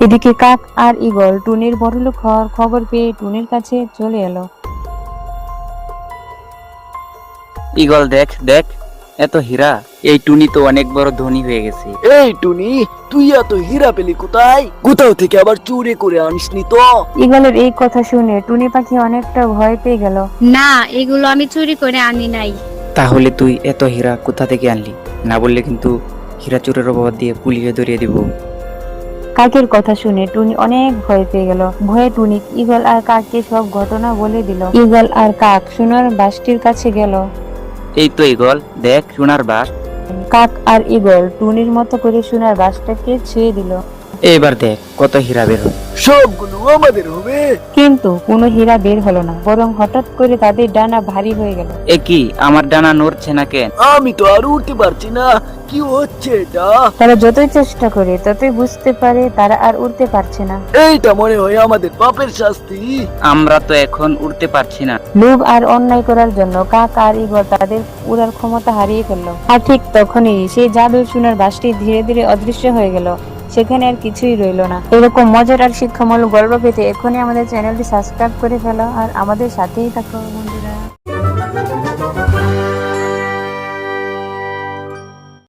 এদিকে কাক আর ঈগল টুনির বড়লোক হওয়ার খবর পেয়ে টুনির কাছে চলে এলো। ঈগল দেখ দেখ, এত হীরা, এই টুনি তো অনেক বড় ধনী হয়ে গেছে। এই টুনি, তুই এত হীরা পেলি কোথায়? কোথাও থেকে আবার চুরি করে আনিসনি তো? ঈগলের এই কথা শুনে টুনি পাখি অনেকটা ভয় পেয়ে গেল। না, এগুলো আমি চুরি করে আনি নাই। তাহলে তুই এত হীরা কোথা থেকে আনলি? না বললে কিন্তু হীরা চোরের অপবাদ দিয়ে পুলিশে ধরিয়ে দিব। কাকের কথা শুনে টুনি অনেক ভয় পেয়ে গেল। ভয়ে টুনি ঈগল আর কাককে সব ঘটনা বলে দিল। ঈগল আর কাক সোনার বাসটির কাছে গেল। এই তো ঈগল, দেখ সোনার বাস। কাক আর ঈগল টুনির মতো করে সোনার বাসটাকে ছুঁয়ে দিল। এবার দেখ কত হীরা বের হয়। সবগুলো আমাদের হবে। কিন্তু কোনো হীরা বের হলো না, বরং হঠাৎ করে তাদের ডানা ভারী হয়ে গেল। এ কি, আমার ডানা নড়ছে না কেন? আমি তো আর উঠতে পারছি না, কি হচ্ছে এটা? তারা যতই চেষ্টা করে ততই বুঝতে পারে তারা আর উড়তে পারছে না। এইটা মনে হয় আমাদের পাপের শাস্তি। আমরা তো এখন উড়তে পারছি না। লোভ আর অন্যায় করার জন্য কাক আর ঈগল তাদের উড়ার ক্ষমতা হারিয়ে ফেললো। আর ঠিক তখনই সেই জাদুর সোনার বাসটি ধীরে ধীরে অদৃশ্য হয়ে গেল। সেখানে আর কিছুই রইলো না। এরকম মজার আর শিক্ষামূলক গল্প পেতে এখনই আমাদের চ্যানেলটি সাবস্ক্রাইব করে ফেলো আর আমাদের সাথেই থাকো বন্ধু।